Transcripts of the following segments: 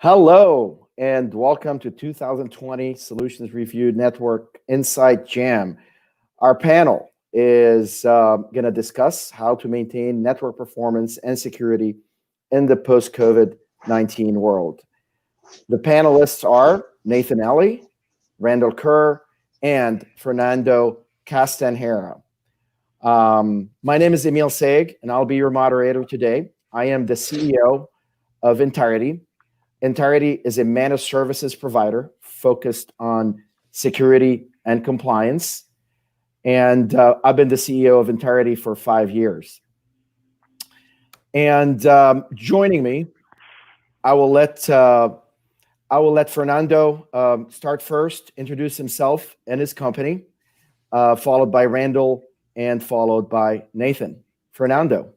Hello, and welcome to 2020 Solutions Review Network Insight Jam. Our panel is going to discuss how to maintain network performance and security in the post-COVID-19 world. The panelists are Nathan Ellie, Randall Kerr, and Fernando Castanheira. My name is Emil Sayegh, and I'll be your moderator today. I am the CEO of Ntirety. Ntirety is a managed services provider focused on security and compliance. And I've been the CEO of Ntirety for 5 years. And joining me, I will let Fernando start first, introduce himself and his company, followed by Randall, and followed by Nathan. Fernando.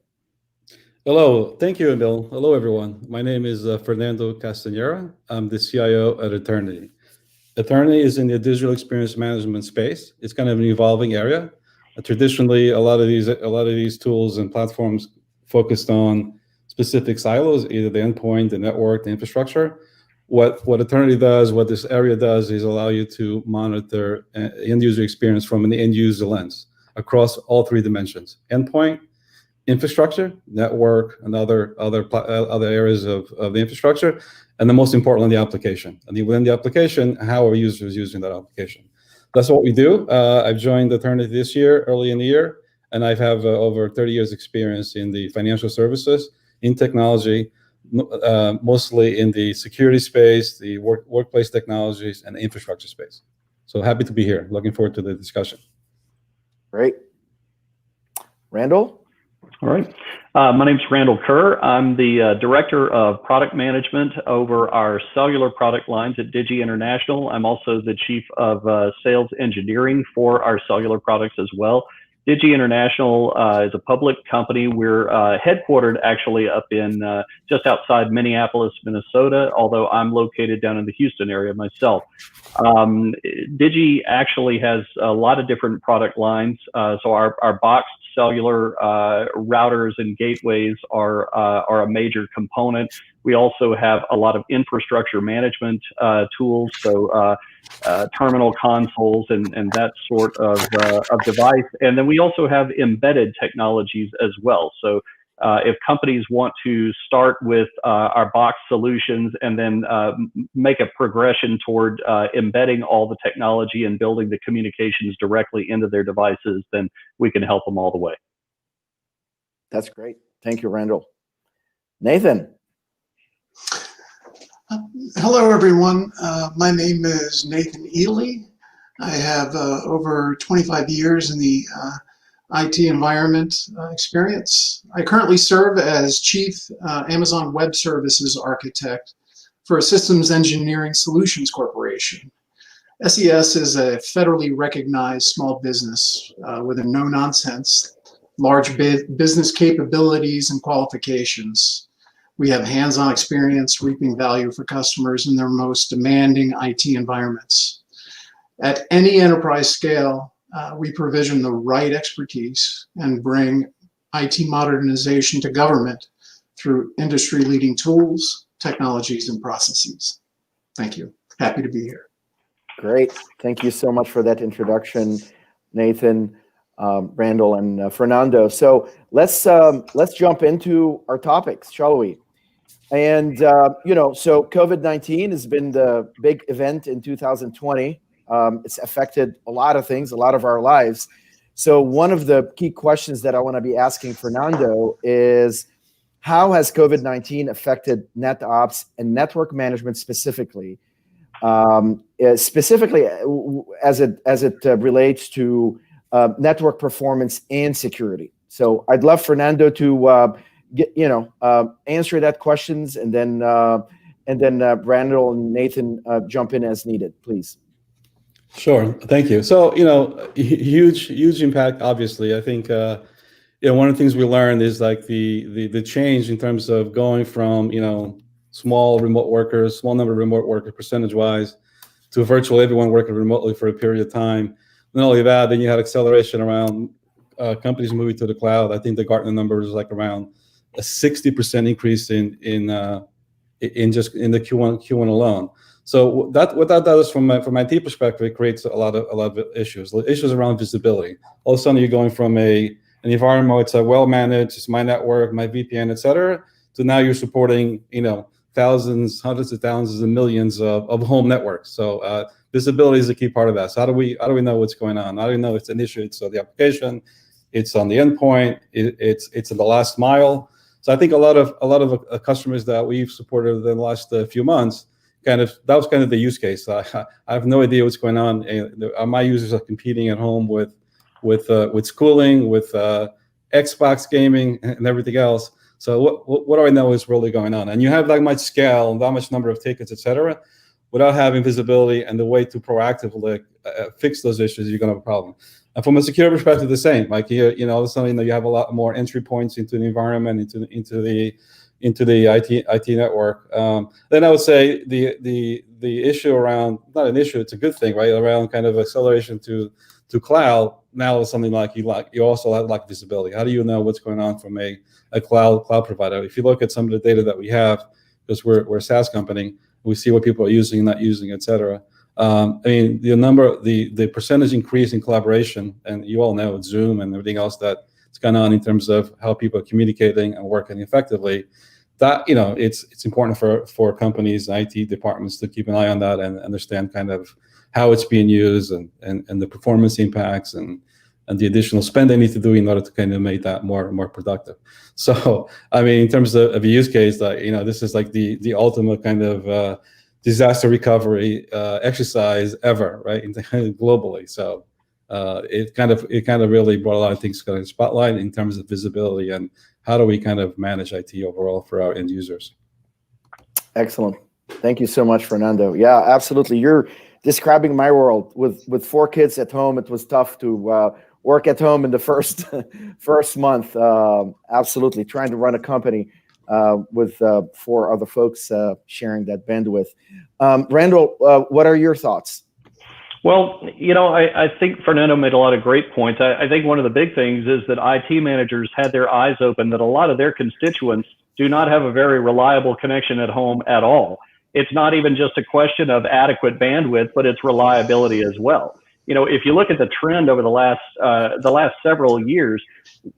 Hello, thank you, Emil. Hello, everyone. My name is Fernando Castanheira. I'm the CIO at Aternity. Aternity is in the digital experience management space. It's kind of an evolving area. Traditionally, a lot of these tools and platforms focused on specific silos, either the endpoint, the network, the infrastructure. What Aternity does, what this area does, is allow you to monitor end user experience from an end user lens across all three dimensions: endpoint, infrastructure, network, and other areas of the infrastructure, and the most importantly, the application. And within the application, how are users using that application? That's what we do. I've joined Aternity this year, early in the year, and I have over 30 years experience in the financial services, in technology, mostly in the security space, the workplace technologies, and the infrastructure space. So happy to be here. Looking forward to the discussion. Great. Randall? All right. My name is Randall Kerr. I'm the Director of Product Management over our cellular product lines at Digi International. I'm also the Chief of Sales Engineering for our cellular products as well. Digi International is a public company. We're headquartered actually up in just outside Minneapolis, Minnesota, although I'm located down in the Houston area myself. Digi actually has a lot of different product lines. So our boxed cellular routers and gateways are a major component. We also have a lot of infrastructure management tools, so terminal consoles and that sort of device. And then we also have embedded technologies as well. So if companies want to start with our box solutions and then make a progression toward embedding all the technology and building the communications directly into their devices, then we can help them all the way. That's great. Thank you, Randall. Nathan. Hello, everyone. My name is Nathan Ely. I have over 25 years in the IT environment experience. I currently serve as Chief Amazon Web Services Architect for a Systems Engineering Solutions Corporation. SES is a federally recognized small business with a no-nonsense, large business capabilities and qualifications. We have hands-on experience reaping value for customers in their most demanding IT environments. At any enterprise scale, we provision the right expertise and bring IT modernization to government through industry-leading tools, technologies, and processes. Thank you. Happy to be here. Great. Thank you so much for that introduction, Nathan, Randall, and Fernando. So let's jump into our topics, shall we? And so COVID-19 has been the big event in 2020. It's affected a lot of things, a lot of our lives. So one of the key questions that I want to be asking Fernando is, how has COVID-19 affected NetOps and network management specifically? Specifically as it relates to network performance and security. So I'd love Fernando to answer that questions, and then Randall and Nathan jump in as needed, please. Sure, thank you. So huge impact. Obviously, I think one of the things we learned is like the change in terms of going from small number of remote workers percentage-wise to virtually everyone working remotely for a period of time. Not only that, then you had acceleration around companies moving to the cloud. I think the Gartner number is like around a 60% increase in in the Q1 alone. So what that does from my IT perspective, it creates a lot of issues around visibility. All of a sudden, you're going from an environment where it's well managed, it's my network, my VPN, et cetera, to now you're supporting thousands, hundreds of thousands, and millions of home networks. So visibility is a key part of that. So how do we know what's going on? How do we know it's an issue? It's on the application, it's on the endpoint, it's in the last mile. So I think a lot of customers that we've supported in the last few months, that was kind of the use case. I have no idea what's going on. My users are competing at home with schooling, with Xbox gaming, and everything else. So what do I know is really going on? And you have that much scale and that much number of tickets, et cetera, without having visibility and the way to proactively fix those issues, you're going to have a problem. And from a security perspective, the same. Like all of a sudden, you have a lot more entry points into the environment, into the IT network. Then I would say the issue around, not an issue, it's a good thing, right? Around kind of acceleration to cloud. Now is something like you also have visibility. How do you know what's going on from a cloud provider? If you look at some of the data that we have, because we're a SaaS company, we see what people are using, not using, et cetera. The percentage increase in collaboration, and you all know Zoom and everything else that's gone on in terms of how people are communicating and working effectively. That it's important for companies, IT departments to keep an eye on that and understand kind of how it's being used and the performance impacts and the additional spend they need to do in order to kind of make that more productive. So in terms of a use case, this is like the ultimate kind of disaster recovery exercise ever, right? Globally. So it kind of really brought a lot of things to the spotlight in terms of visibility and how do we kind of manage IT overall for our end users. Excellent. Thank you so much, Fernando. Yeah, absolutely. You're describing my world with 4 kids at home. It was tough to work at home in the first month. Absolutely, trying to run a company with 4 other folks sharing that bandwidth. Randall, what are your thoughts? Well, I think Fernando made a lot of great points. I think one of the big things is that IT managers had their eyes open that a lot of their constituents do not have a very reliable connection at home at all. It's not even just a question of adequate bandwidth, but it's reliability as well. If you look at the trend over the last several years,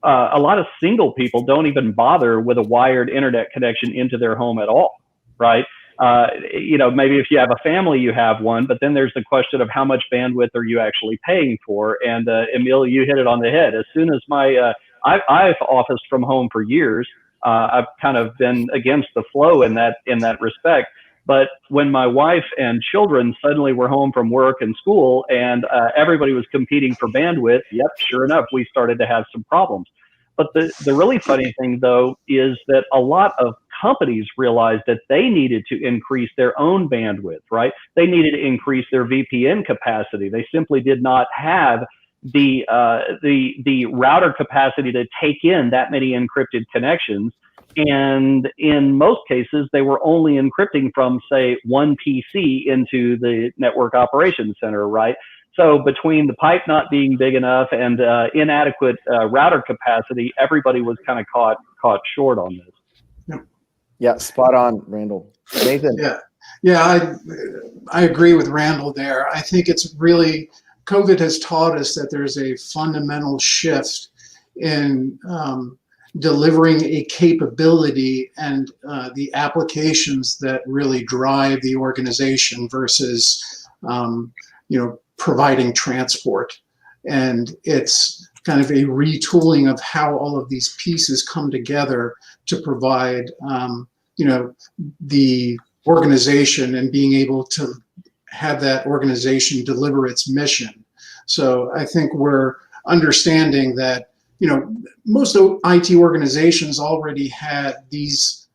a lot of single people don't even bother with a wired internet connection into their home at all, right? Maybe if you have a family, you have one, but then there's the question of how much bandwidth are you actually paying for? And Emil, you hit it on the head. As soon as I've officed from home for years, I've kind of been against the flow in that respect. But when my wife and children suddenly were home from work and school and everybody was competing for bandwidth, yep, sure enough, we started to have some problems. But the really funny thing, though, is that a lot of companies realized that they needed to increase their own bandwidth, right? They needed to increase their VPN capacity. They simply did not have the router capacity to take in that many encrypted connections. And in most cases, they were only encrypting from, say, one PC into the network operations center, right? So between the pipe not being big enough and inadequate router capacity, everybody was kind of caught short on this. Yep. Yeah, spot on, Randall. Nathan. Yeah, I agree with Randall there. I think it's really, COVID has taught us that there's a fundamental shift in delivering a capability and the applications that really drive the organization versus, providing transport. And it's kind of a retooling of how all of these pieces come together to provide, the organization and being able to have that organization deliver its mission. So I think we're understanding that, most of IT organizations already had these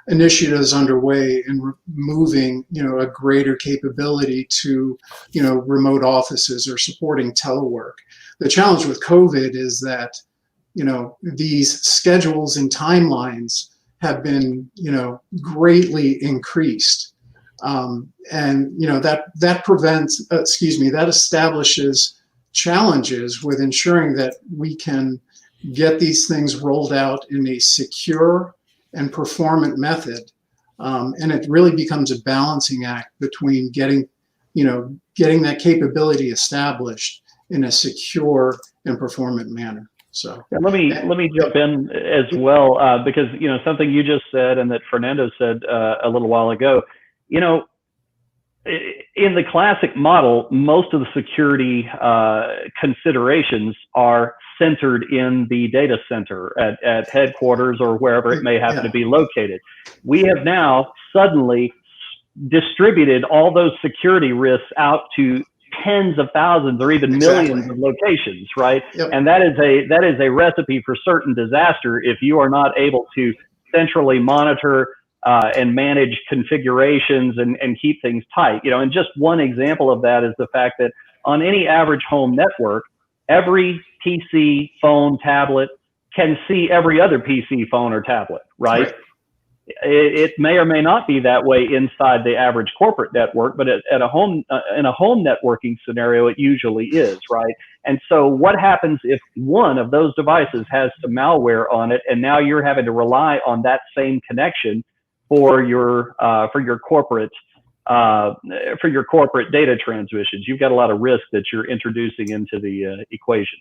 initiatives underway in moving, a greater capability to, remote offices or supporting telework. The challenge with COVID is that, these schedules and timelines have been, greatly increased. That establishes challenges with ensuring that we can get these things rolled out in a secure and performant method And it really becomes a balancing act between getting that capability established in a secure and performant manner. So yeah, let me jump in as well, because something you just said and that Fernando said a little while ago. In the classic model, most of the security considerations are centered in the data center at headquarters or wherever it may happen to be located. We have now suddenly distributed all those security risks out to tens of thousands or even millions of locations, right? Yep. And that is a recipe for certain disaster if you are not able to centrally monitor and manage configurations and keep things tight. And just one example of that is the fact that on any average home network, every PC, phone, tablet can see every other PC, phone, or tablet, right? It may or may not be that way inside the average corporate network, but at a home in a home networking scenario, it usually is, right? And so what happens if one of those devices has some malware on it, and now you're having to rely on that same connection for your corporate data transmissions? You've got a lot of risk that you're introducing into the equation.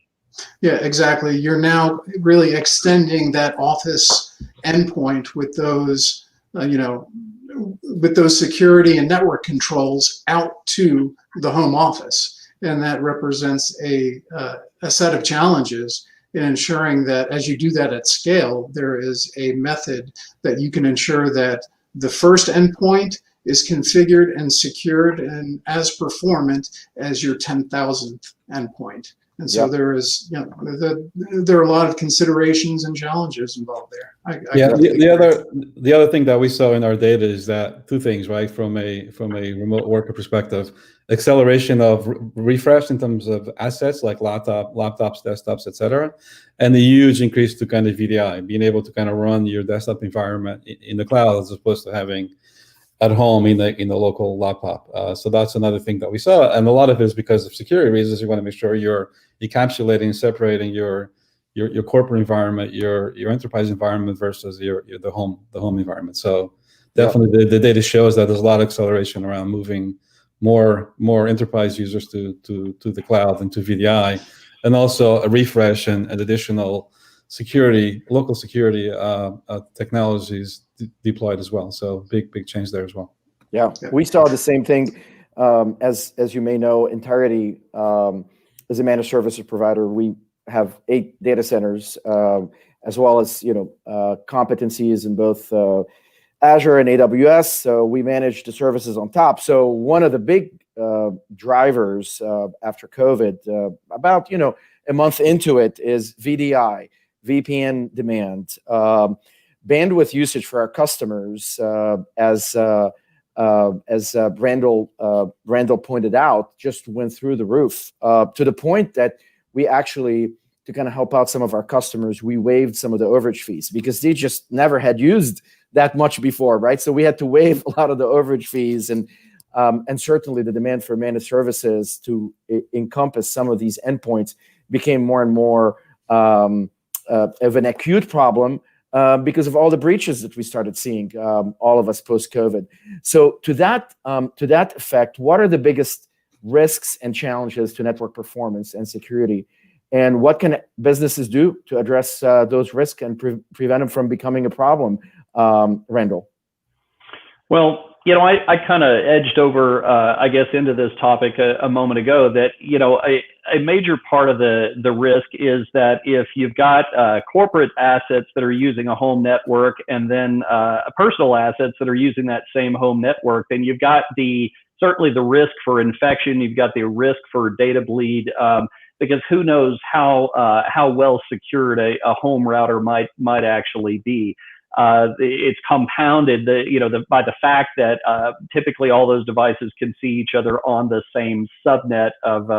Yeah, exactly. You're now really extending that office endpoint with those, with those security and network controls out to the home office, and that represents a set of challenges in ensuring that as you do that at scale, there is a method that you can ensure that the first endpoint is configured and secured and as performant as your 10,000th endpoint. And so there is, there are a lot of considerations and challenges involved there. The other thing that we saw in our data is that two things, right? From a remote worker perspective, acceleration of refresh in terms of assets like laptops, desktops, etc., and the huge increase to kind of VDI, being able to kind of run your desktop environment in the cloud as opposed to having at home in the local laptop. So that's another thing that we saw, and a lot of it is because of security reasons. You want to make sure you're encapsulating, separating your corporate environment, your enterprise environment versus the home environment. So definitely the data shows that there's a lot of acceleration around moving more enterprise users to the cloud and to VDI, and also a refresh and additional security, local security technologies deployed as well. So big change there as well. Yeah, we saw the same thing. As you may know, Ntirety is a managed services provider. We have 8 data centers, as well as competencies in both Azure and AWS. So we manage the services on top. So one of the big drivers after COVID, about a month into it, is VDI, VPN demand, bandwidth usage for our customers, as Randall pointed out, just went through the roof, to the point that we actually, to kind of help out some of our customers, we waived some of the overage fees because they just never had used that much before, right? So we had to waive a lot of the overage fees, and certainly the demand for managed services to encompass some of these endpoints became more and more of an acute problem because of all the breaches that we started seeing, all of us post-COVID. So to that effect, what are the biggest risks and challenges to network performance and security? And what can businesses do to address those risks and prevent them from becoming a problem? Randall? Well, I kind of edged over, I guess, into this topic a moment ago that, a major part of the risk is that if you've got corporate assets that are using a home network and then personal assets that are using that same home network, then you've got certainly the risk for infection. You've got the risk for data bleed, because who knows how well secured a home router might actually be. It's compounded by the fact that typically all those devices can see each other on the same subnet of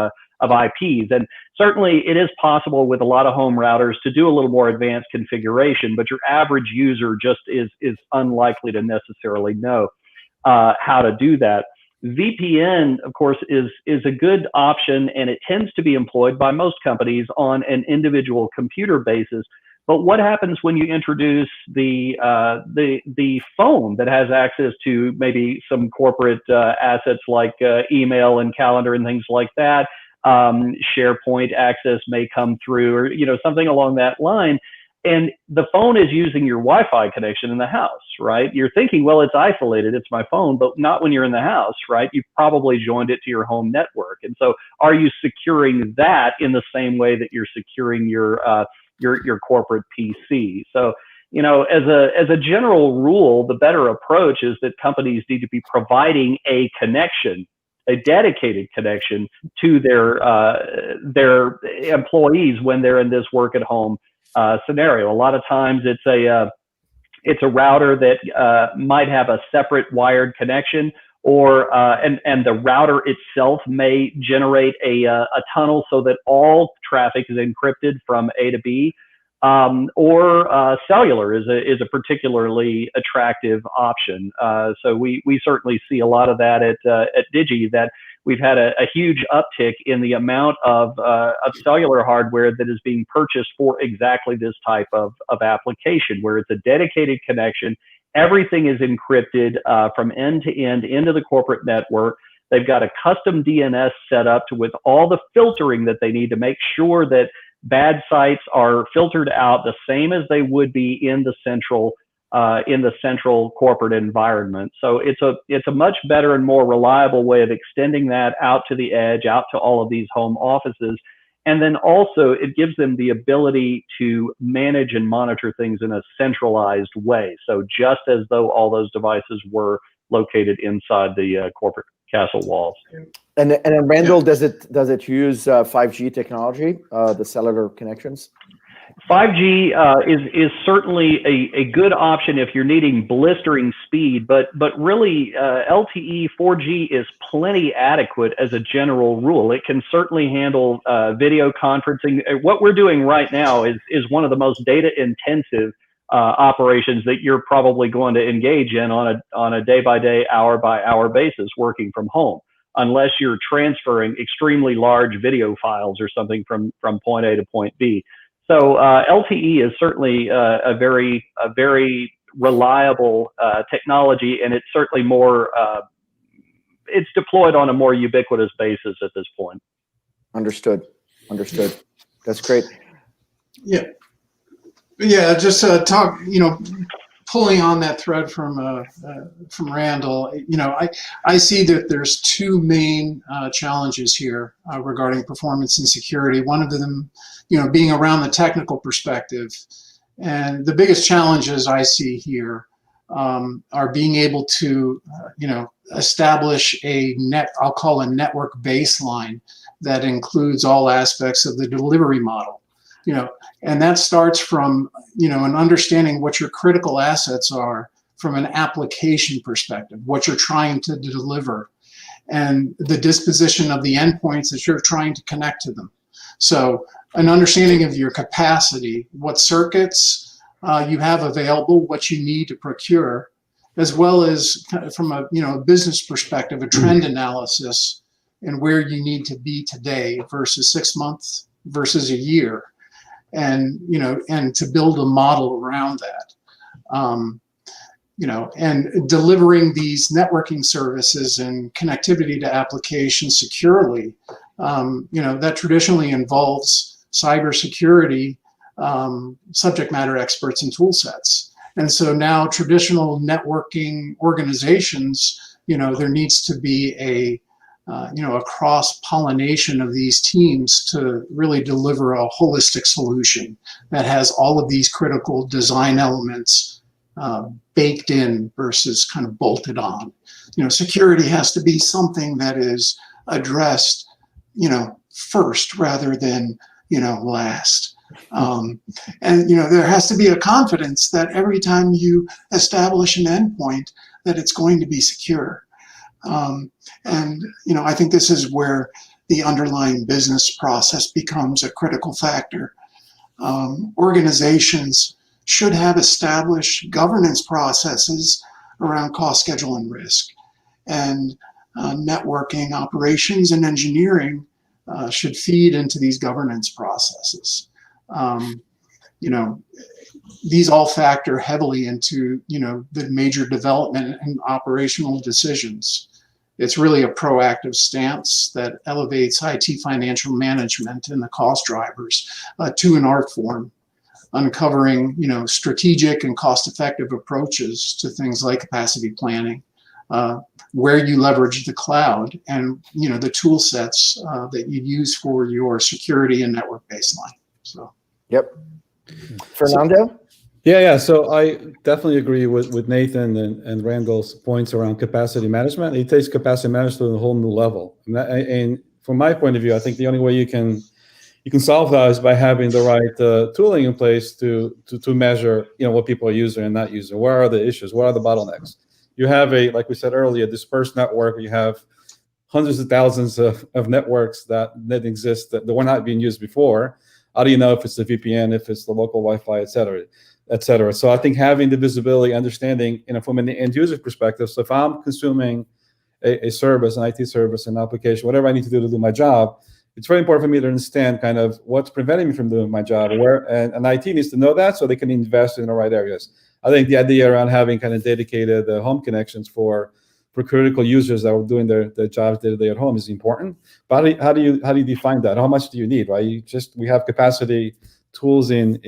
IPs. And certainly it is possible with a lot of home routers to do a little more advanced configuration, but your average user just is unlikely to necessarily know how to do that. VPN, of course, is a good option, and it tends to be employed by most companies on an individual computer basis. But what happens when you introduce the phone that has access to maybe some corporate assets like email and calendar and things like that? SharePoint access may come through, or something along that line. And the phone is using your Wi-Fi connection in the house, right? You're thinking, well, it's isolated, it's my phone, but not when you're in the house, right? You've probably joined it to your home network. And so are you securing that in the same way that you're securing your corporate PC? So, as a general rule, the better approach is that companies need to be providing a connection, a dedicated connection to their employees when they're in this work at home scenario. A lot of times it's a router that might have a separate wired connection, or and the router itself may generate a tunnel so that all traffic is encrypted from A to B. Or cellular is a particularly attractive option. So we certainly see a lot of that at Digi, that we've had a huge uptick in the amount of cellular hardware that is being purchased for exactly this type of application, where it's a dedicated connection. Everything is encrypted from end to end into the corporate network. They've got a custom DNS set up with all the filtering that they need to make sure that bad sites are filtered out the same as they would be in the central corporate environment. So it's a much better and more reliable way of extending that out to the edge, out to all of these home offices. And then also it gives them the ability to manage and monitor things in a centralized way. So just as though all those devices were located inside the corporate castle walls. And then Randall, does it use 5G technology, the cellular connections? 5G is certainly a good option if you're needing blistering speed, but really LTE 4G is plenty adequate as a general rule. It can certainly handle video conferencing. What we're doing right now is one of the most data intensive operations that you're probably going to engage in on a day-by-day, hour-by-hour basis working from home, unless you're transferring extremely large video files or something from point A to point B. So LTE is certainly a very reliable technology, and it's certainly more it's deployed on a more ubiquitous basis at this point. Understood. That's great. Yeah. Just pulling on that thread from Randall. I see that there's two main challenges here regarding performance and security. One of them, being around the technical perspective, and the biggest challenges I see here are being able to, establish I'll call a network baseline that includes all aspects of the delivery model. And that starts from, an understanding what your critical assets are from an application perspective, what you're trying to deliver, and the disposition of the endpoints that you're trying to connect to them. So an understanding of your capacity, what circuits you have available, what you need to procure, as well as from a business perspective, a trend analysis and where you need to be today versus 6 months versus a year. And to build a model around that, and delivering these networking services and connectivity to applications securely, that traditionally involves cybersecurity subject matter experts and tool sets. And so now traditional networking organizations, there needs to be a cross-pollination of these teams to really deliver a holistic solution that has all of these critical design elements baked in versus kind of bolted on. Security has to be something that is addressed, first rather than, last. And there has to be a confidence that every time you establish an endpoint that it's going to be secure. I think this is where the underlying business process becomes a critical factor. Organizations should have established governance processes around cost, schedule, and risk. And networking operations and engineering should feed into these governance processes. these all factor heavily into, the major development and operational decisions. It's really a proactive stance that elevates IT financial management and the cost drivers to an art form, uncovering, strategic and cost-effective approaches to things like capacity planning, where you leverage the cloud and, the tool sets that you use for your security and network baseline. So. Yep. Fernando? Yeah. So I definitely agree with Nathan and Randall's points around capacity management. It takes capacity management to a whole new level. And from my point of view, I think the only way you can solve that is by having the right tooling in place to measure, what people are using and not using. Where are the issues? What are the bottlenecks? You have like we said earlier, dispersed network. You have hundreds of thousands of networks that exist that were not being used before. How do you know if it's the VPN, if it's the local Wi-Fi, et cetera, et cetera? So I think having the visibility, understanding, from an end user perspective. So if I'm consuming a service, an IT service, an application, whatever I need to do my job, it's very important for me to understand kind of what's preventing me from doing my job, and IT needs to know that so they can invest in the right areas. I think the idea around having kind of dedicated home connections for critical users that are doing their jobs day-to-day at home is important. But how do you define that? How much do you need, right? We have capacity tools in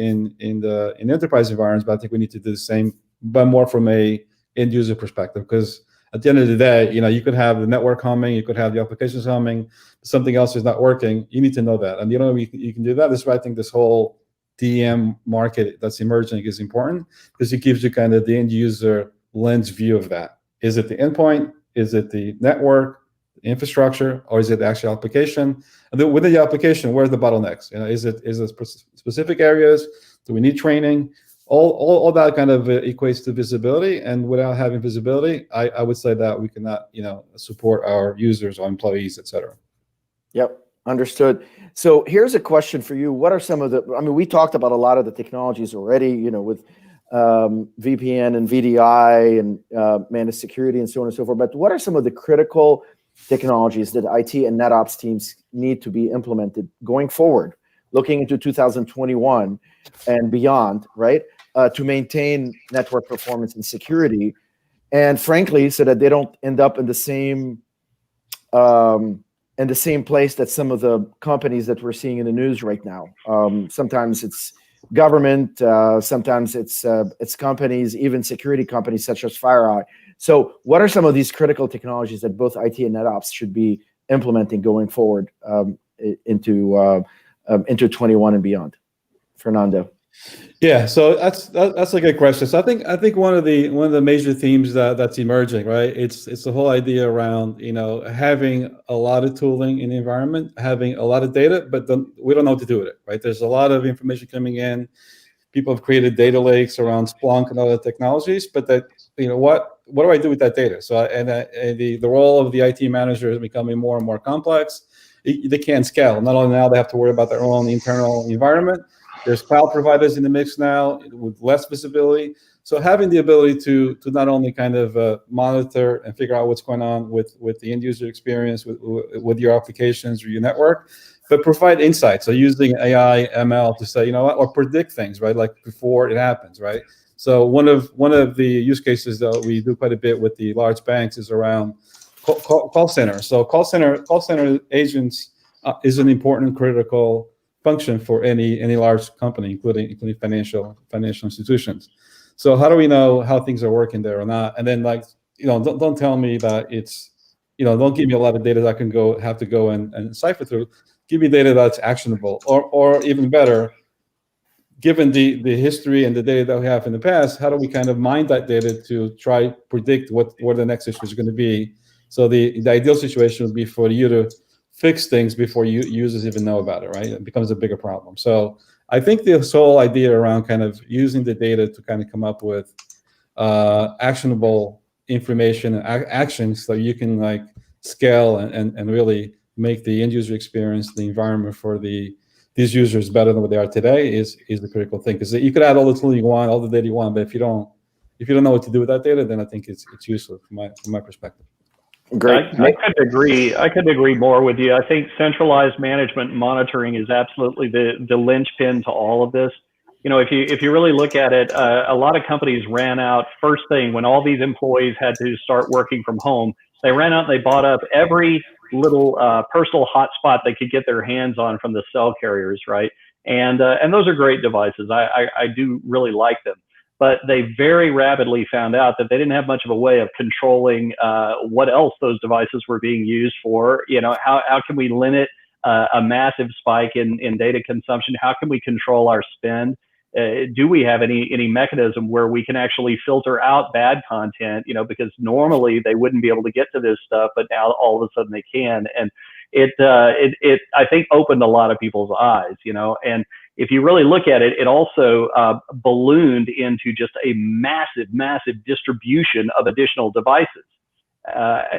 enterprise environments, but I think we need to do the same, but more from a end user perspective. Because at the end of the day, you could have the network humming, you could have the applications humming, something else is not working. You need to know that, and the only way you can do that is, I think, this whole DM market that's emerging is important because it gives you kind of the end user lens view of that. Is it the endpoint? Is it the network, the infrastructure, or is it the actual application? And then within the application, where's the bottlenecks? Is it specific areas? Do we need training? All that kind of equates to visibility. And without having visibility, I would say that we cannot, support our users, our employees, et cetera. Yep, understood. So here's a question for you. What are some of we talked about a lot of the technologies already, with VPN and VDI and managed security and so on and so forth. But what are some of the critical technologies that IT and NetOps teams need to be implemented going forward, looking into 2021 and beyond, right, to maintain network performance and security, and frankly, so that they don't end up in the same place that some of the companies that we're seeing in the news right now. Sometimes it's government, sometimes it's companies, even security companies such as FireEye. So what are some of these critical technologies that both IT and NetOps should be implementing going forward into 21 and beyond? Fernando. Yeah, so that's a good question. So I think one of the major themes that's emerging, right? It's the whole idea around having a lot of tooling in the environment, having a lot of data, but we don't know what to do with it, right? There's a lot of information coming in. People have created data lakes around Splunk and other technologies, but what do I do with that data? So the role of the IT manager is becoming more and more complex. They can't scale. Not only now they have to worry about their own internal environment. There's cloud providers in the mix now with less visibility. So having the ability to not only kind of monitor and figure out what's going on with the end user experience, with your applications or your network, but provide insight. So using AI, ML to say, or predict things, right? Like before it happens, right? So one of the use cases that we do quite a bit with the large banks is around call center. So call center agents is an important critical function for any large company, including financial institutions. So how do we know how things are working there or not? And then don't tell me that it's, don't give me a lot of data that I can have to go and cipher through. Give me data that's actionable, or even better, given the history and the data that we have in the past, how do we kind of mine that data to try predict what the next issue is going to be? So the ideal situation would be for you to fix things before users even know about it, right? It becomes a bigger problem. So I think this whole idea around kind of using the data to kind of come up with actionable information and actions so you can scale and really make the end user experience, the environment for these users better than what they are today is the critical thing. Because you could add all the tools you want, all the data you want, but if you don't know what to do with that data, then I think it's useless from my perspective. Great. I could agree more with you. I think centralized management and monitoring is absolutely the linchpin to all of this. if you really look at it, a lot of companies ran out first thing when all these employees had to start working from home. They ran out and they bought up every little personal hotspot they could get their hands on from the cell carriers, right? And those are great devices. I do really like them. But they very rapidly found out that they didn't have much of a way of controlling what else those devices were being used for. How can we limit a massive spike in data consumption? How can we control our spend? Do we have any mechanism where we can actually filter out bad content? Because normally they wouldn't be able to get to this stuff, but now all of a sudden they can. And it I think opened a lot of people's eyes. And if you really look at it, it also ballooned into just a massive distribution of additional devices.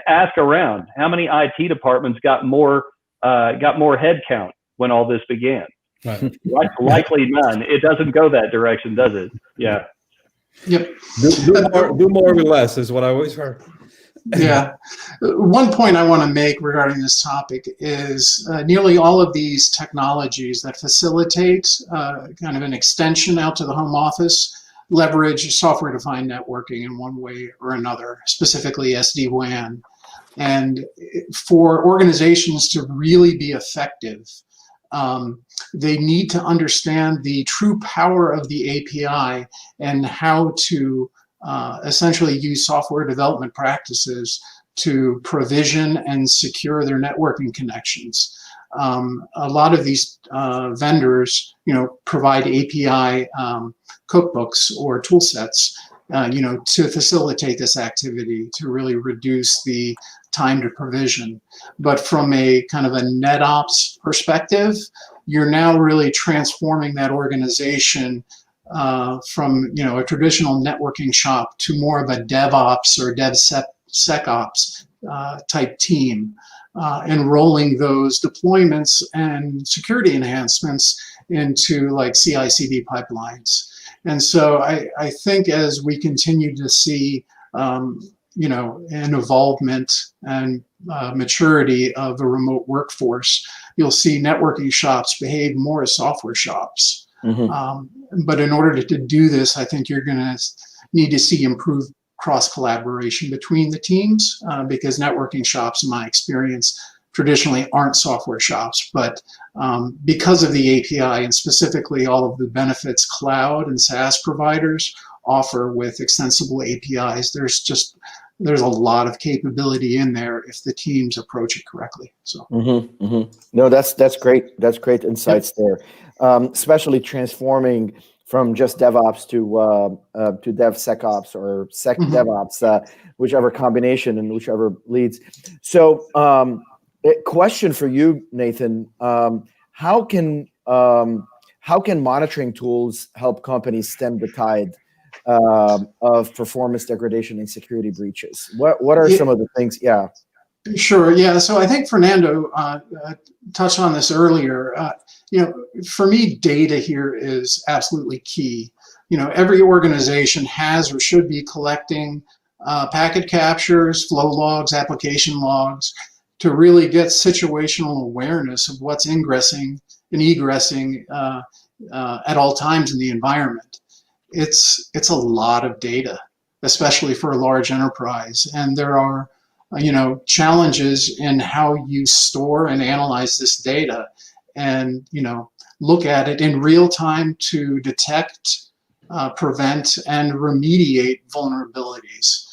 Ask around, how many IT departments got more headcount when all this began? Right. Likely none. It doesn't go that direction, does it? Yeah. Yep. Do more with less is what I always heard. Yeah. One point I want to make regarding this topic is nearly all of these technologies that facilitate kind of an extension out to the home office leverage software-defined networking in one way or another, specifically SD-WAN. And for organizations to really be effective, they need to understand the true power of the API and how to essentially use software development practices to provision and secure their networking connections. A lot of these vendors, provide API cookbooks or tool sets, to facilitate this activity, to really reduce the time to provision. But from a kind of a NetOps perspective, you're now really transforming that organization from a traditional networking shop to more of a DevOps or DevSecOps type team, and rolling those deployments and security enhancements into like CI/CD pipelines. And so I think as we continue to see an evolvement and maturity of a remote workforce, you'll see networking shops behave more as software shops. Mm-hmm. But in order to do this, I think you're going to need to see improved cross-collaboration between the teams, because networking shops, in my experience, traditionally aren't software shops. But because of the API and specifically all of the benefits cloud and SaaS providers offer with extensible APIs, there's a lot of capability in there if the teams approach it correctly. So, No, that's great. That's great insights there. Especially transforming from just DevOps to DevSecOps or SecDevOps, whichever combination and whichever leads. So, question for you, Nathan: how can monitoring tools help companies stem the tide of performance degradation and security breaches? What are some of the things? Yeah. Sure. Yeah. So I think Fernando touched on this earlier. For me, data here is absolutely key. Every organization has or should be collecting packet captures, flow logs, application logs to really get situational awareness of what's ingressing and egressing at all times in the environment. It's a lot of data, especially for a large enterprise, and there are challenges in how you store and analyze this data, and look at it in real time to detect, prevent, and remediate vulnerabilities.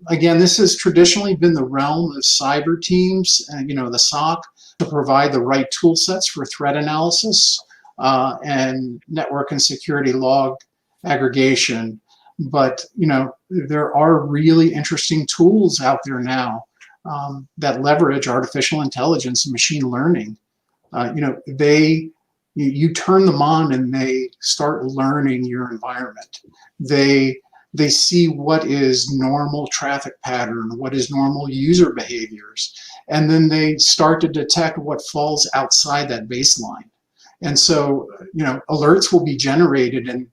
Again, this has traditionally been the realm of cyber teams, and the SOC, to provide the right tool sets for threat analysis and network and security log aggregation. But there are really interesting tools out there now that leverage artificial intelligence and machine learning. You turn them on and they start learning your environment. They see what is normal traffic pattern, what is normal user behaviors, and then they start to detect what falls outside that baseline. And so, alerts will be generated, and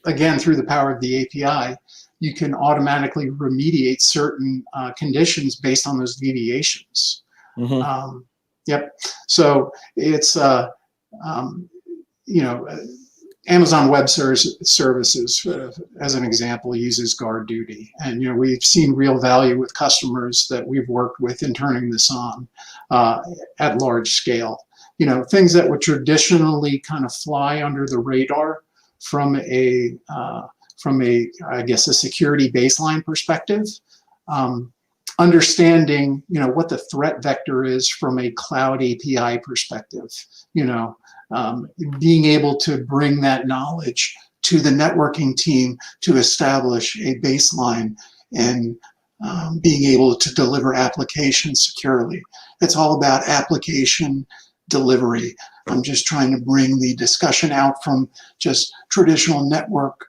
again, through the power of the API, you can automatically remediate certain conditions based on those deviations. Yep. So it's, Amazon Web Services, as an example, uses guard duty, and we've seen real value with customers that we've worked with in turning this on at large scale. Things that would traditionally kind of fly under the radar from a I guess a security baseline perspective. Understanding what the threat vector is from a cloud API perspective. Being able to bring that knowledge to the networking team to establish a baseline and being able to deliver applications securely. It's all about application delivery. I'm just trying to bring the discussion out from just traditional network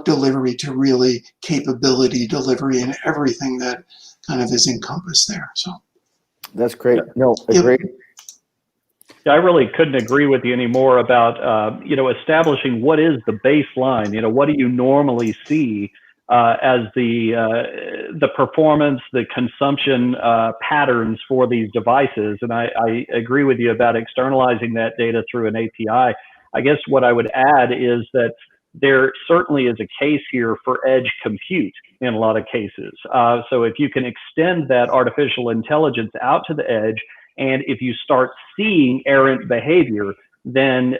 delivery to really capability delivery and everything that kind of is encompassed there. So that's great. No, great. I really couldn't agree with you anymore about establishing what is the baseline. What do you normally see as the performance, the consumption patterns for these devices? And I agree with you about externalizing that data through an API. I guess what I would add is that there certainly is a case here for edge compute in a lot of cases. So if you can extend that artificial intelligence out to the edge, and if you start seeing errant behavior, then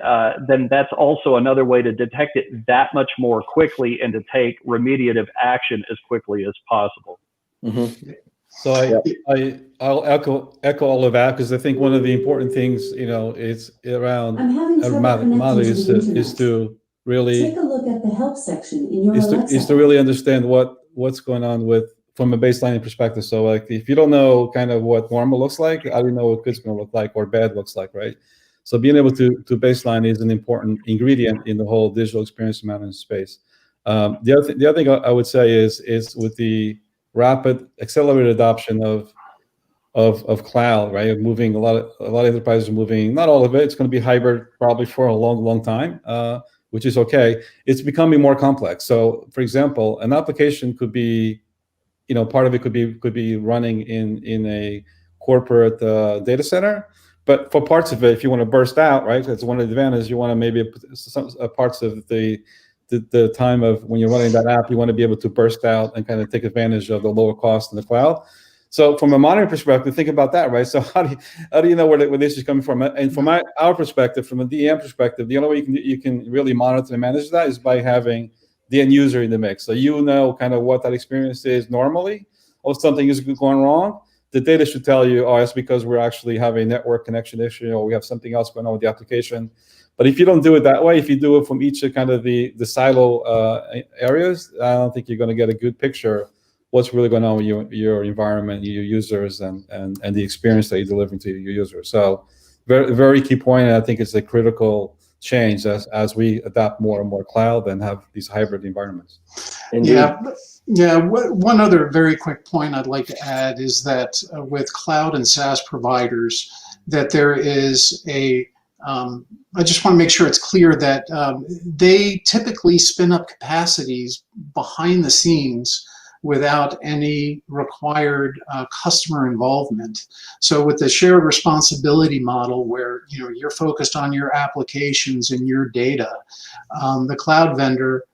that's also another way to detect it that much more quickly and to take remediative action as quickly as possible. Mm-hmm. So I'll echo all of that, because I think one of the important things, is around is to really take a look at the help section in your Alexa. Is to really understand what's going on from a baseline perspective. So like, if you don't know kind of what normal looks like, how do you know what good's going to look like or bad looks like, right? So being able to baseline is an important ingredient in the whole digital experience management space. The other thing I would say is with the rapid accelerated adoption of cloud, right? Moving a lot of enterprises are moving, not all of it. It's going to be hybrid probably for a long time, which is okay. It's becoming more complex. So, for example, an application could be, part of it could be running in a corporate data center, but for parts of it, if you want to burst out, right? That's one of the advantages. You want to maybe some parts of the time of when you're running that app, you want to be able to burst out and kind of take advantage of the lower cost in the cloud. So from a monitoring perspective, think about that, right? So how do you know where this is coming from? And from our perspective, from a DM perspective, the only way you can really monitor and manage that is by having the end user in the mix. So kind of what that experience is normally, or something is going wrong. The data should tell you, it's because we're actually having a network connection issue, or we have something else going on with the application. But if you don't do it that way, if you do it from each of kind of the silo areas, I don't think you're going to get a good picture what's really going on with your environment, your users, and the experience that you're delivering to your users. So very, very key point, and I think it's a critical change as we adapt more and more cloud and have these hybrid environments. Indeed. Yeah. One other very quick point I'd like to add is that with cloud and SaaS providers, that there is I just want to make sure it's clear that they typically spin up capacities behind the scenes without any required customer involvement. So with the shared responsibility model, where you're focused on your applications and your data, the cloud vendor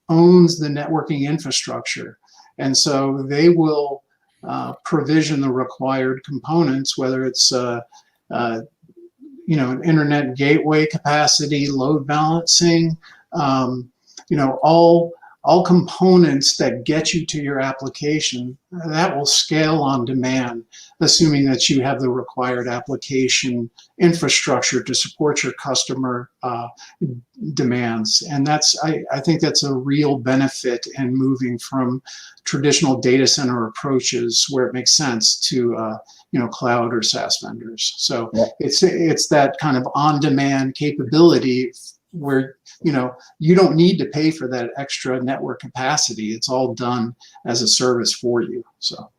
owns the networking infrastructure, and so they will provision the required components, whether it's an internet gateway capacity, load balancing, all components that get you to your application, that will scale on demand, assuming that you have the required application infrastructure to support your customer demands. And I think that's a real benefit in moving from traditional data center approaches where it makes sense to cloud or SaaS vendors. So yeah. It's that kind of on-demand capability where you don't need to pay for that extra network capacity. It's all done as a service for you. So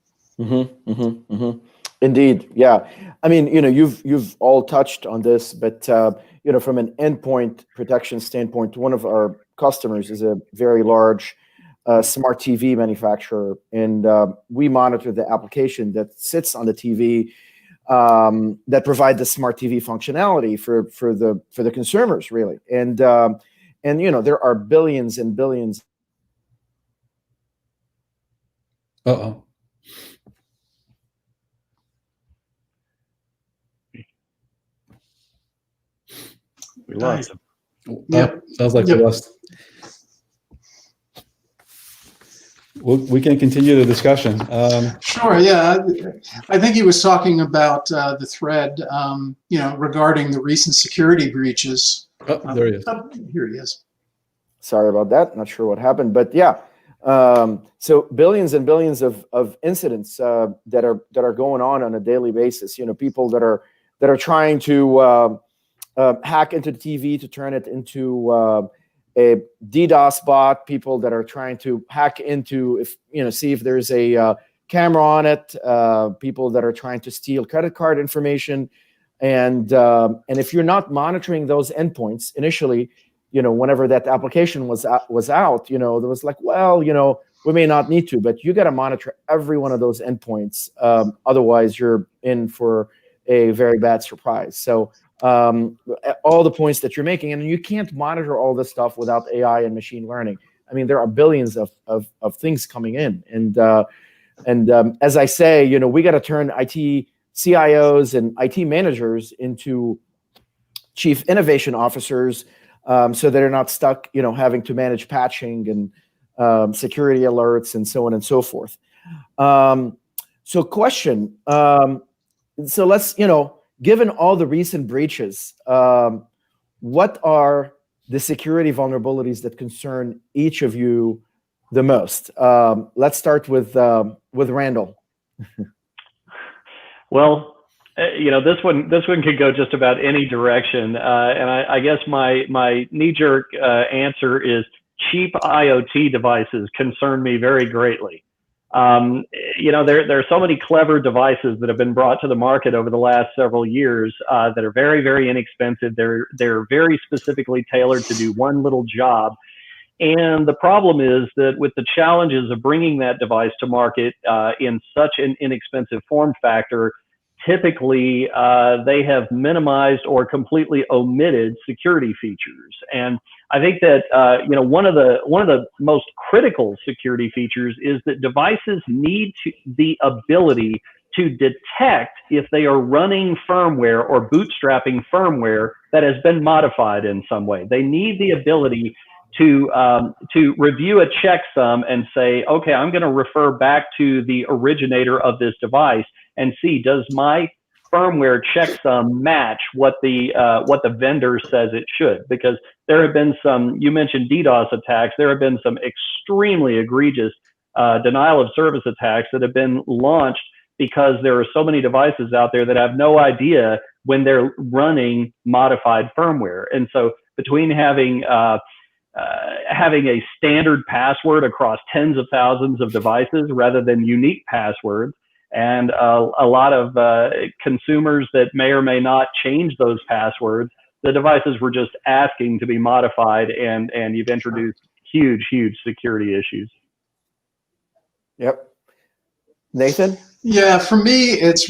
Indeed, yeah. I mean, you've all touched on this, but from an endpoint protection standpoint, one of our customers is a very large smart TV manufacturer, and we monitor the application that sits on the TV that provide the smart TV functionality for the consumers, really. And there are billions and billions. Uh-oh. We lost him. Yep. Sounds like we lost. We can continue the discussion. Sure. Yeah, I think he was talking about the thread, regarding the recent security breaches. Oh, there he is. Here he is. Sorry about that. Not sure what happened, but yeah. So billions and billions of incidents that are going on a daily basis. People that are trying to hack into the TV to turn it into a DDoS bot. People that are trying to hack into, see if there's a camera on it. People that are trying to steal credit card information, and if you're not monitoring those endpoints initially, whenever that application was out, there was like, well, we may not need to, but you got to monitor every one of those endpoints. Otherwise, you're in for a very bad surprise. So all the points that you're making, and you can't monitor all this stuff without AI and machine learning. I mean, there are billions of things coming in, and as I say, we got to turn IT CIOs and IT managers into chief innovation officers, so they're not stuck, having to manage patching and security alerts and so on and so forth. So question, so let's, given all the recent breaches, what are the security vulnerabilities that concern each of you the most? Let's start with Randall. Well, this one could go just about any direction, and I guess my knee-jerk answer is cheap IoT devices concern me very greatly. There are so many clever devices that have been brought to the market over the last several years that are very, very inexpensive. They're very specifically tailored to do one little job. And the problem is that with the challenges of bringing that device to market in such an inexpensive form factor, typically they have minimized or completely omitted security features. And I think that one of the most critical security features is that devices need the ability to detect if they are running firmware or bootstrapping firmware that has been modified in some way. They need the ability to review a checksum and say, okay, I'm going to refer back to the originator of this device and see, does my firmware checksum match what the vendor says it should? Because there have been some, you mentioned DDoS attacks, there have been some extremely egregious denial of service attacks that have been launched because there are so many devices out there that have no idea when they're running modified firmware. And so between having a standard password across tens of thousands of devices rather than unique passwords, and a lot of consumers that may or may not change those passwords, the devices were just asking to be modified, and you've introduced huge security issues. Yep. Nathan? Yeah, for me, it's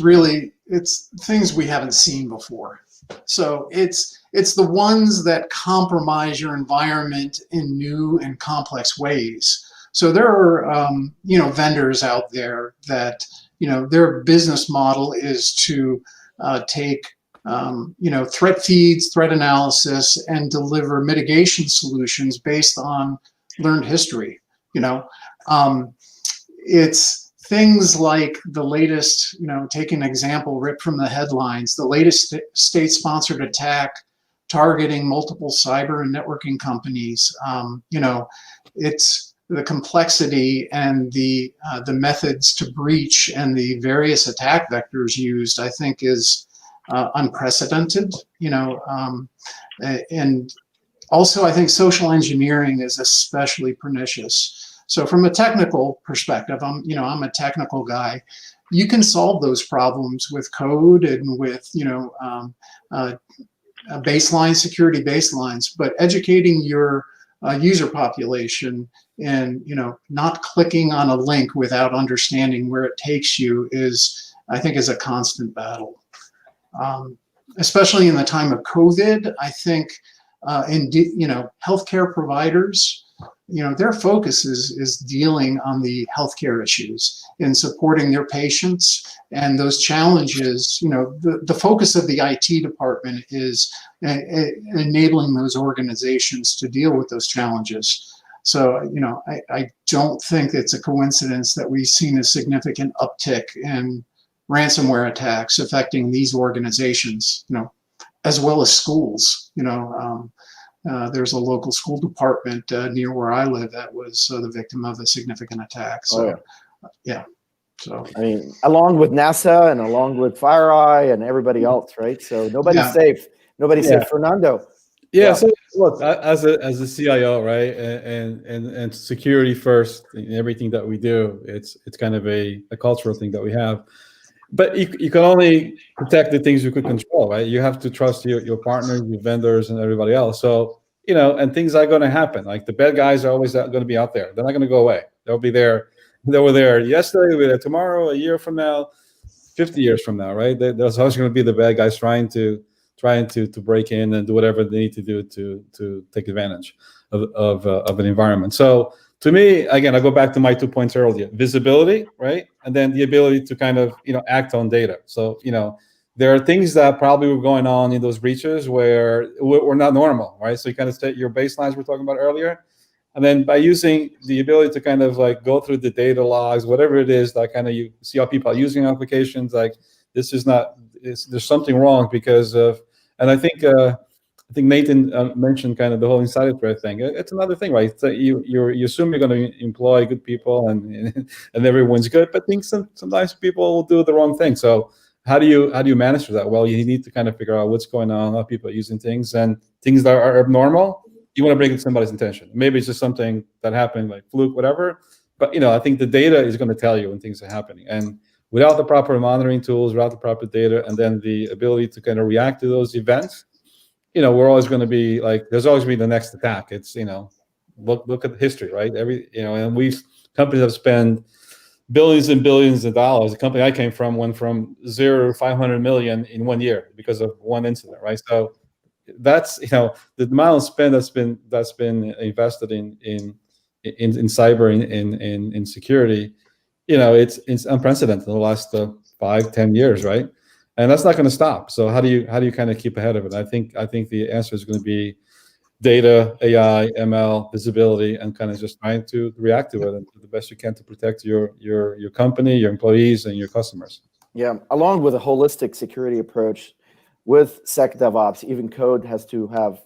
things we haven't seen before. So it's the ones that compromise your environment in new and complex ways. So there are vendors out there that their business model is to take threat feeds, threat analysis, and deliver mitigation solutions based on learned history. It's things like the latest, take an example ripped from the headlines, the latest state-sponsored attack targeting multiple cyber and networking companies. It's the complexity and the methods to breach and the various attack vectors used, I think, is unprecedented. And also, I think social engineering is especially pernicious. So from a technical perspective, I'm a technical guy. You can solve those problems with code and with baseline security baselines, but educating your user population and not clicking on a link without understanding where it takes you is, I think, is a constant battle. Especially in the time of COVID, I think, healthcare providers, their focus is dealing on the healthcare issues and supporting their patients and those challenges. The focus of the IT department is enabling those organizations to deal with those challenges. So, I don't think it's a coincidence that we've seen a significant uptick in ransomware attacks affecting these organizations, as well as schools. There's a local school department near where I live that was the victim of a significant attack. So, yeah. So, I mean, along with NASA and along with FireEye and everybody else, right? So nobody's safe. Nobody's safe. Fernando. Yeah. So look, as a CIO, right, and security first in everything that we do, it's kind of a cultural thing that we have. But you can only protect the things you could control, right? You have to trust your partners, your vendors, and everybody else. So, and things are going to happen. Like the bad guys are always going to be out there. They're not going to go away. They'll be there. They were there yesterday, they'll be there tomorrow, a year from now, 50 years from now, right? There's always going to be the bad guys trying to break in and do whatever they need to do to take advantage of an environment. So to me, again, I go back to my 2 points earlier: visibility, right, and then the ability to kind of act on data. So there are things that probably were going on in those breaches where were not normal, right? So you kind of set your baselines we're talking about earlier. And then by using the ability to kind of like go through the data logs, whatever it is, that kind of you see how people are using applications, like this is not, there's something wrong because of, and I think Nathan mentioned kind of the whole insider threat thing. It's another thing, right? So you assume you're going to employ good people and everyone's good, but sometimes people will do the wrong thing. So how do you manage that? Well, you need to kind of figure out what's going on, how people are using things, and things that are abnormal. You want to bring it to somebody's attention. Maybe it's just something that happened, like fluke, whatever. But I think the data is going to tell you when things are happening. And without the proper monitoring tools, without the proper data, and then the ability to kind of react to those events, we're always going to be like, there's always going to be the next attack. It's look at the history, right? And companies have spent billions and billions of dollars. The company I came from went from 0 to 500 million in 1 year because of one incident, right? So that's the amount of spend that's been invested in cyber in security. It's unprecedented in the last 5-10 years, right? And that's not going to stop. So how do you kind of keep ahead of it? I think the answer is going to be data, AI, ML, visibility, and kind of just trying to react to it and do the best you can to protect your company, your employees, and your customers. Yeah, along with a holistic security approach. With SecDevOps, even code has to have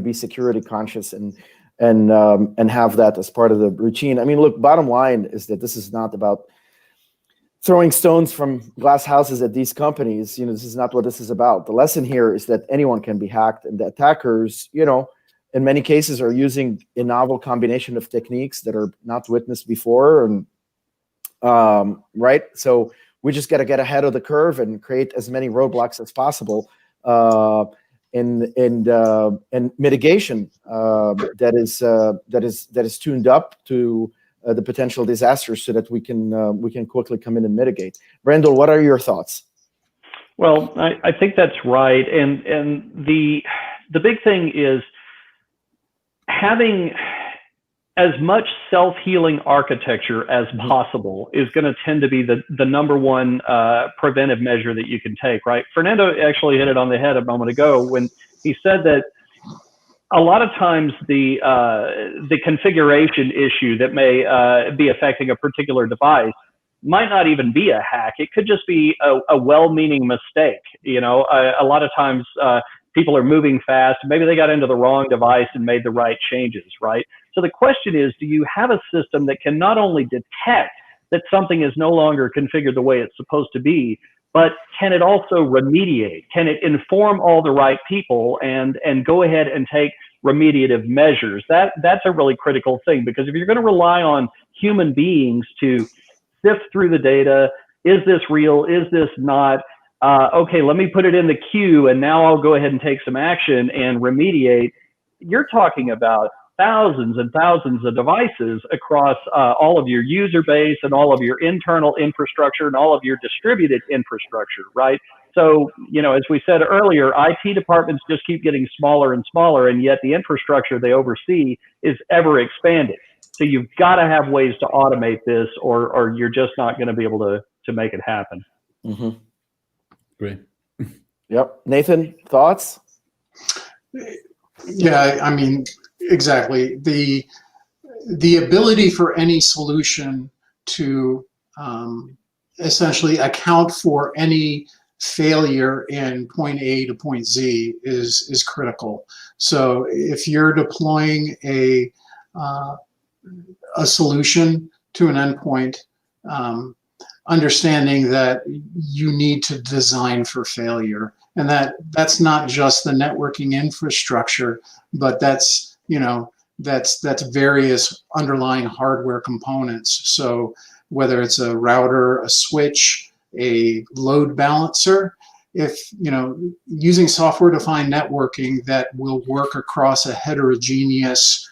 be security conscious and have that as part of the routine. I mean, look, bottom line is that this is not about throwing stones from glass houses at these companies. This is not what this is about. The lesson here is that anyone can be hacked, and the attackers, in many cases, are using a novel combination of techniques that are not witnessed before, and right. So we just got to get ahead of the curve and create as many roadblocks as possible in mitigation that is tuned up to the potential disasters, so that we can quickly come in and mitigate. Randall, what are your thoughts? Well, I think that's right, and the big thing is having as much self-healing architecture as possible is going to tend to be the number one preventive measure that you can take, right? Fernando actually hit it on the head a moment ago when he said that a lot of times the configuration issue that may be affecting a particular device might not even be a hack. It could just be a well-meaning mistake. A lot of times people are moving fast. Maybe they got into the wrong device and made the right changes, right? So the question is, do you have a system that can not only detect that something is no longer configured the way it's supposed to be, but can it also remediate? Can it inform all the right people and go ahead and take remediative measures? That's a really critical thing, because if you're going to rely on human beings to sift through the data, is this real? Is this not? Okay, let me put it in the queue, and now I'll go ahead and take some action and remediate. You're talking about thousands and thousands of devices across all of your user base and all of your internal infrastructure and all of your distributed infrastructure, right? So, as we said earlier, IT departments just keep getting smaller and smaller, and yet the infrastructure they oversee is ever expanding. So you've got to have ways to automate this, or you're just not going to be able to make it happen. Mm-hmm. Great. Yep. Nathan, thoughts? Yeah, I mean, exactly. The ability for any solution to essentially account for any failure in point A to point Z is critical. So if you're deploying a solution to an endpoint, understanding that you need to design for failure, and that's not just the networking infrastructure, but that's that's various underlying hardware components. So whether it's a router, a switch, a load balancer, if using software-defined networking that will work across a heterogeneous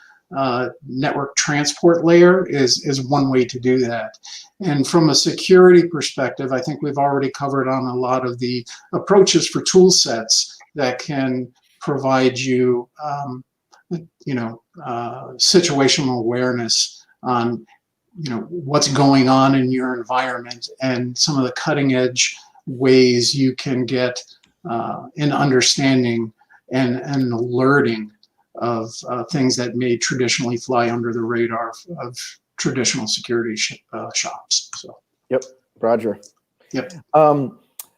network transport layer is one way to do that. And from a security perspective, I think we've already covered on a lot of the approaches for tool sets that can provide you, situational awareness on, what's going on in your environment, and some of the cutting edge ways you can get an understanding and alerting of things that may traditionally fly under the radar of traditional security shops. So. Yep, Roger. Yep.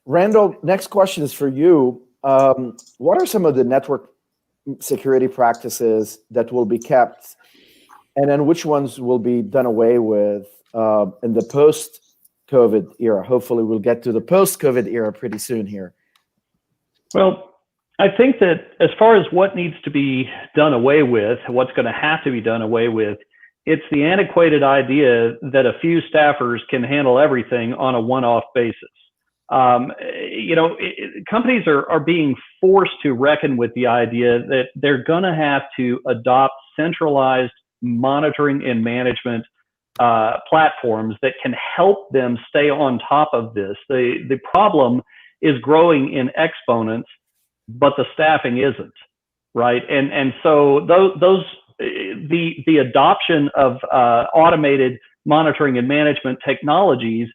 Randall, next question is for you. What are some of the network security practices that will be kept, and then which ones will be done away with in the post-COVID era? Hopefully we'll get to the post-COVID era pretty soon here. Well, I think that as far as what needs to be done away with, what's going to have to be done away with, it's the antiquated idea that a few staffers can handle everything on a one-off basis. Companies are being forced to reckon with the idea that they're going to have to adopt centralized monitoring and management platforms that can help them stay on top of this. The problem is growing in exponents, but the staffing isn't, right? And so the adoption of automated monitoring and management technologies,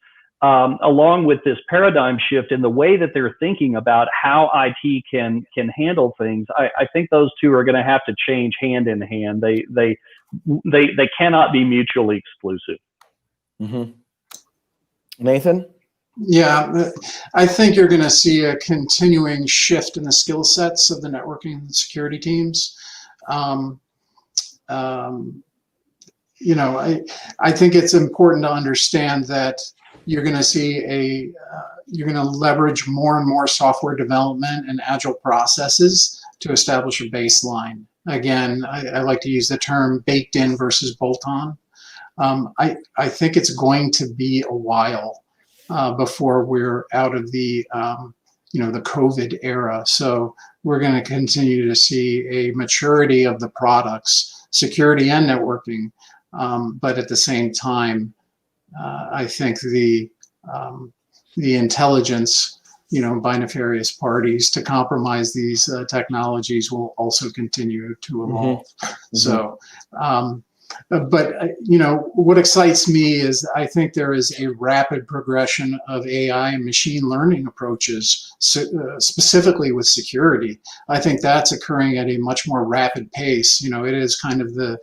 along with this paradigm shift in the way that they're thinking about how IT can handle things, I think those two are going to have to change hand in hand. They cannot be mutually exclusive. Mm-hmm. Nathan? Yeah, I think you're going to see a continuing shift in the skill sets of the networking and security teams. I think it's important to understand that you're going to see you're going to leverage more and more software development and agile processes to establish a baseline. Again, I like to use the term baked in versus bolt on. I think it's going to be a while before we're out of the the COVID era. So we're going to continue to see a maturity of the products, security and networking, but at the same time, I think the intelligence, by nefarious parties to compromise these technologies will also continue to evolve. Mm-hmm. So. But what excites me is I think there is a rapid progression of AI and machine learning approaches, specifically with security. I think that's occurring at a much more rapid pace. It is kind of the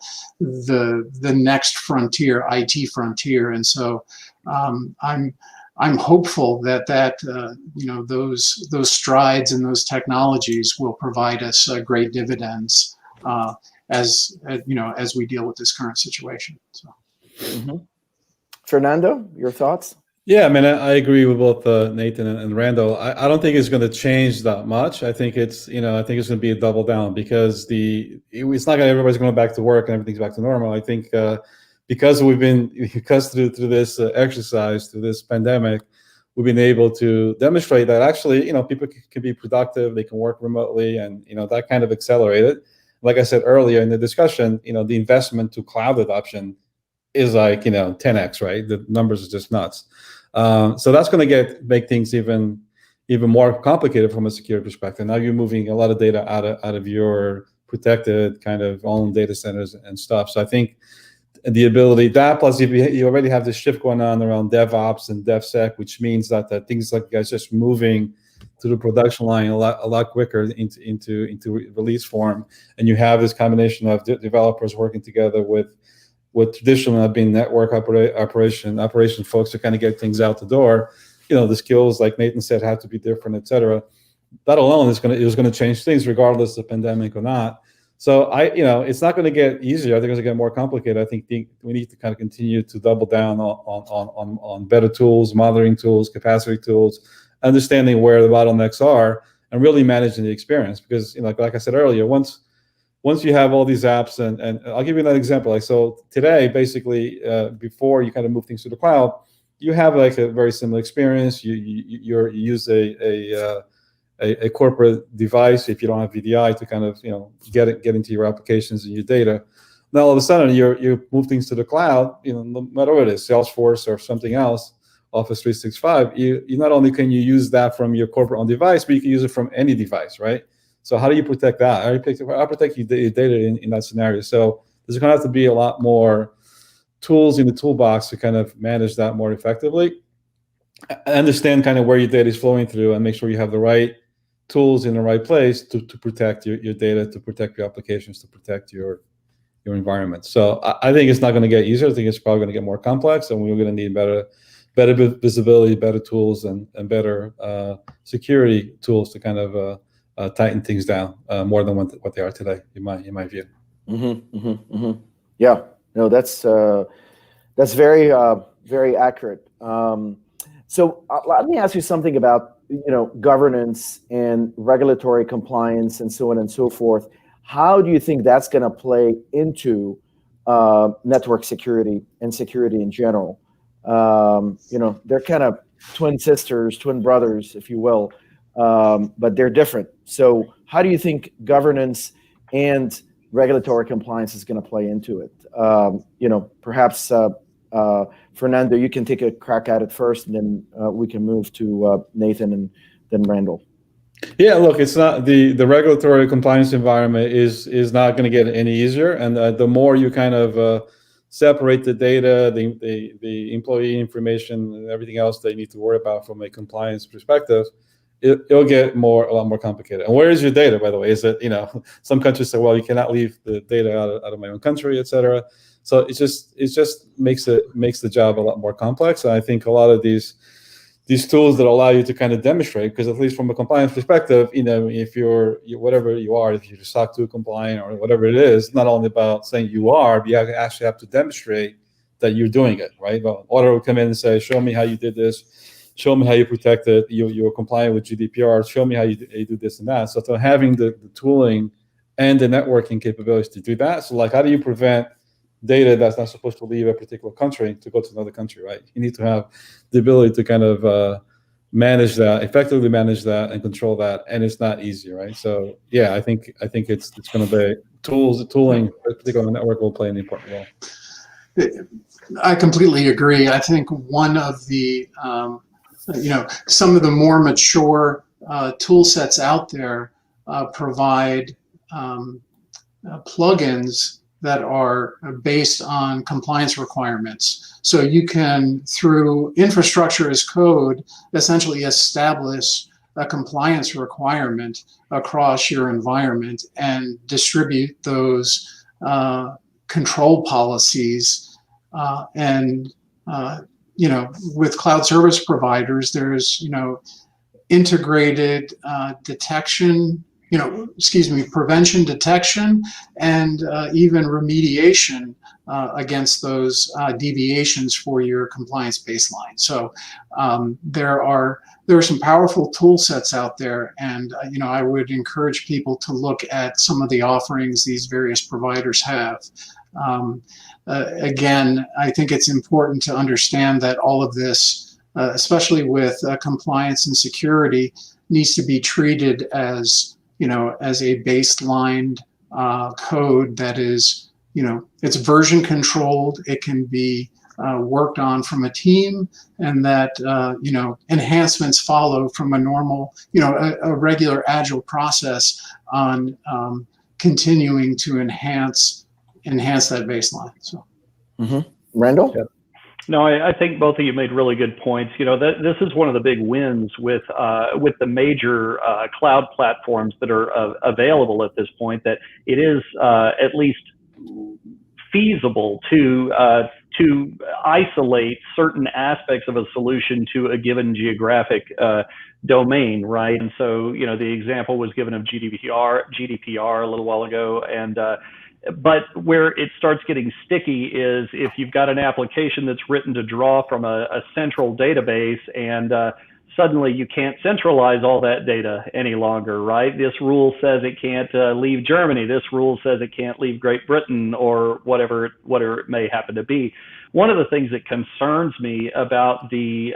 next frontier, IT frontier, and so I'm hopeful that those strides and those technologies will provide us great dividends. As we deal with this current situation. So. Mm-hmm. Fernando, your thoughts? Yeah, I mean, I agree with both Nathan and Randall. I don't think it's going to change that much. I think it's going to be a double down, because it's not going to everybody's going back to work and everything's back to normal. I think because through this exercise, through this pandemic, we've been able to demonstrate that actually, people can be productive, they can work remotely, and that kind of accelerated. Like I said earlier in the discussion, the investment to cloud adoption is like 10x, right? The numbers are just nuts. So that's going to make things even even more complicated from a security perspective. Now you're moving a lot of data out of your protected kind of own data centers and stuff. So I think the ability, that plus you already have this shift going on around DevOps and DevSec, which means that things like guys just moving to the production line a lot quicker into release form, and you have this combination of developers working together with traditionally have been network operation folks to kind of get things out the door. The skills, like Nathan said, have to be different, et cetera. That alone is going to change things regardless of the pandemic or not. So it's not going to get easier. I think it's going to get more complicated. I think we need to kind of continue to double down on better tools, monitoring tools, capacity tools, understanding where the bottlenecks are, and really managing the experience. Because like I said earlier, once you have all these apps, and I'll give you another example. Like, so today, basically, before you kind of move things to the cloud, you have like a very similar experience. You use a corporate device, if you don't have VDI, to kind of get into your applications and your data. Now all of a sudden you move things to the cloud. No matter what it is, Salesforce or something else, Office 365. You not only can you use that from your corporate own device, but you can use it from any device, right? So how do you protect that? How do you protect your data in that scenario? So there's going to have to be a lot more tools in the toolbox to kind of manage that more effectively. Understand kind of where your data is flowing through, and make sure you have the right tools in the right place to protect your data, to protect your applications, to protect your environment. So I think it's not going to get easier. I think it's probably going to get more complex, and we're going to need better visibility, better tools, and better security tools to kind of tighten things down more than what they are today, in my view. Yeah, no, that's very very accurate. So let me ask you something about governance and regulatory compliance and so on and so forth. How do you think that's going to play into network security and security in general? They're kind of twin sisters, twin brothers, if you will, but they're different. So how do you think governance and regulatory compliance is going to play into it? Perhaps Fernando, you can take a crack at it first, and then we can move to Nathan and then Randall. Yeah, look, it's not the regulatory compliance environment is not going to get any easier, and the more you kind of separate the data, the employee information, and everything else they need to worry about from a compliance perspective, it'll get a lot more complicated. And where is your data, by the way? Is it some countries say, well, you cannot leave the data out of my own country, et cetera. So it just makes the job a lot more complex. And I think a lot of these tools that allow you to kind of demonstrate, because at least from a compliance perspective, if you're whatever you are, if you're SOC 2 compliant or whatever it is, it's not only about saying you are, but you actually have to demonstrate that you're doing it, right? The auditor will come in and say, show me how you did this, show me how you protected, you're compliant with GDPR, show me how you do this and that. So having the tooling and the networking capabilities to do that. So like, how do you prevent data that's not supposed to leave a particular country to go to another country, right? You need to have the ability to kind of effectively manage that and control that, and it's not easy, right? So yeah, I think it's going to be tooling, particularly on the network, will play an important role. I completely agree. I think one of the some of the more mature tool sets out there provide plugins that are based on compliance requirements. So you can, through infrastructure as code, essentially establish a compliance requirement across your environment and distribute those control policies. With cloud service providers, there's, integrated detection, prevention, detection, and even remediation against those deviations for your compliance baseline. So there are some powerful tool sets out there, and I would encourage people to look at some of the offerings these various providers have. Again, I think it's important to understand that all of this, especially with compliance and security, needs to be treated as as a baseline code that is, it's version controlled. It can be worked on from a team, and that enhancements follow from a normal, a regular agile process on continuing to enhance that baseline. So, Randall? Yeah. No, I think both of you made really good points. This is one of the big wins with the major cloud platforms that are available at this point, that it is at least feasible to isolate certain aspects of a solution to a given geographic domain, right? And so, the example was given of GDPR a little while ago, and but where it starts getting sticky is if you've got an application that's written to draw from a central database, and suddenly you can't centralize all that data any longer, right? This rule says it can't leave Germany. This rule says it can't leave Great Britain, or whatever it may happen to be. One of the things that concerns me about the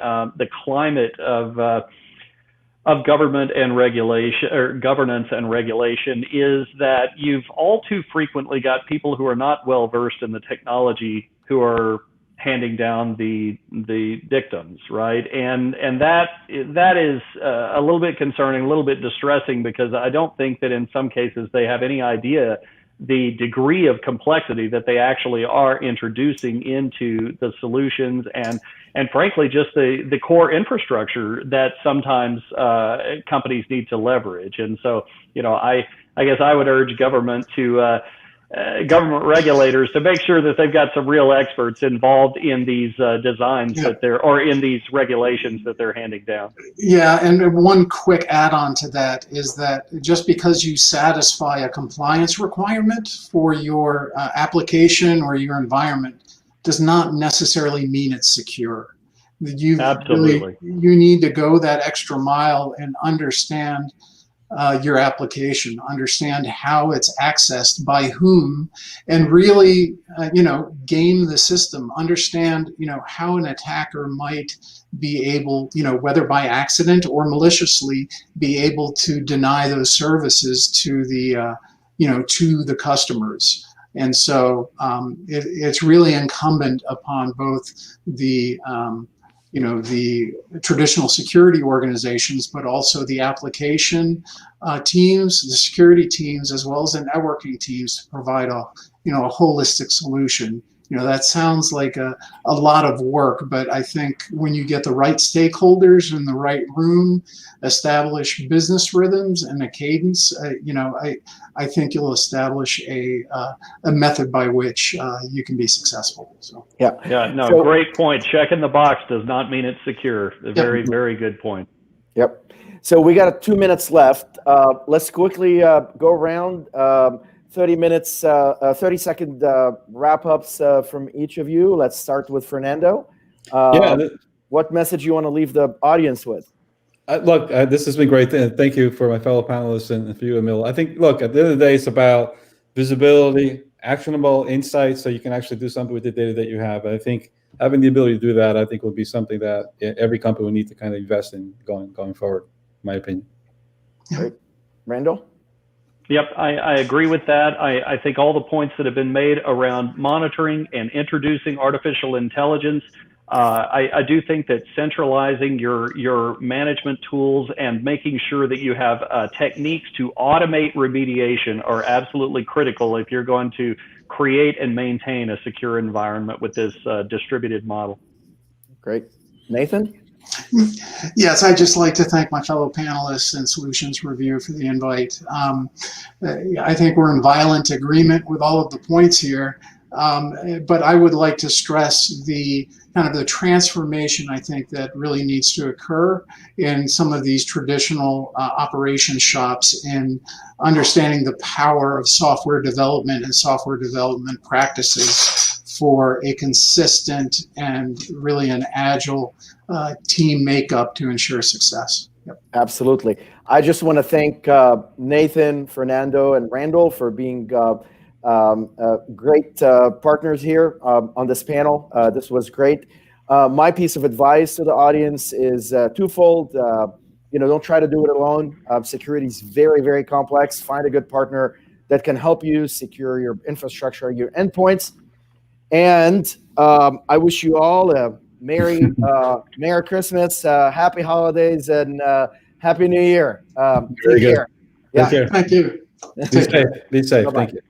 climate of government and regulation, or governance and regulation, is that you've all too frequently got people who are not well versed in the technology who are handing down the dictums, right? And that is a little bit concerning, a little bit distressing, because I don't think that in some cases they have any idea the degree of complexity that they actually are introducing into the solutions, and frankly, just the core infrastructure that sometimes companies need to leverage. And so, I guess I would urge government regulators to make sure that they've got some real experts involved in these designs or in these regulations that they're handing down. Yeah, and one quick add-on to that is that just because you satisfy a compliance requirement for your application or your environment does not necessarily mean it's secure. Absolutely. You need to go that extra mile and understand your application, understand how it's accessed by whom, and really, game the system, understand, how an attacker might be able, whether by accident or maliciously, be able to deny those services to the, to the customers. And so it's really incumbent upon both the, the traditional security organizations, but also the application teams, the security teams, as well as the networking teams, to provide a holistic solution. That sounds like a lot of work, but I think when you get the right stakeholders in the right room, establish business rhythms and a cadence, I think you'll establish a method by which you can be successful. So great point. Checking the box does not mean it's secure. Very, very good point. Yep. So we got 2 minutes left. Let's quickly go around. 30 minutes, 30-second wrap-ups from each of you. Let's start with Fernando. What message you want to leave the audience with? Look, this has been great. Thank you for my fellow panelists and for you, Emil. I think, look, at the end of the day, it's about visibility, actionable insights, so you can actually do something with the data that you have. And I think having the ability to do that, I think, will be something that every company will need to kind of invest in going forward, in my opinion. Great. Randall? Yep, I agree with that. I think all the points that have been made around monitoring and introducing artificial intelligence, I do think that centralizing your management tools and making sure that you have techniques to automate remediation are absolutely critical if you're going to create and maintain a secure environment with this distributed model. Great. Nathan? Yes, I'd just like to thank my fellow panelists and Solutions Review for the invite. I think we're in violent agreement with all of the points here, but I would like to stress the kind of the transformation I think that really needs to occur in some of these traditional operation shops in understanding the power of software development and software development practices for a consistent and really an agile team makeup to ensure success. Yep. Absolutely. I just want to thank Nathan, Fernando, and Randall for being great partners here on this panel. This was great. My piece of advice to the audience is twofold. Don't try to do it alone. Security is very, very complex. Find a good partner that can help you secure your infrastructure, your endpoints. And I wish you all a Merry Christmas, Happy Holidays, and Happy New Year. Very Take good. care. Take care. Thank you. Be Take care. safe. Be safe. Bye-bye. Thank you.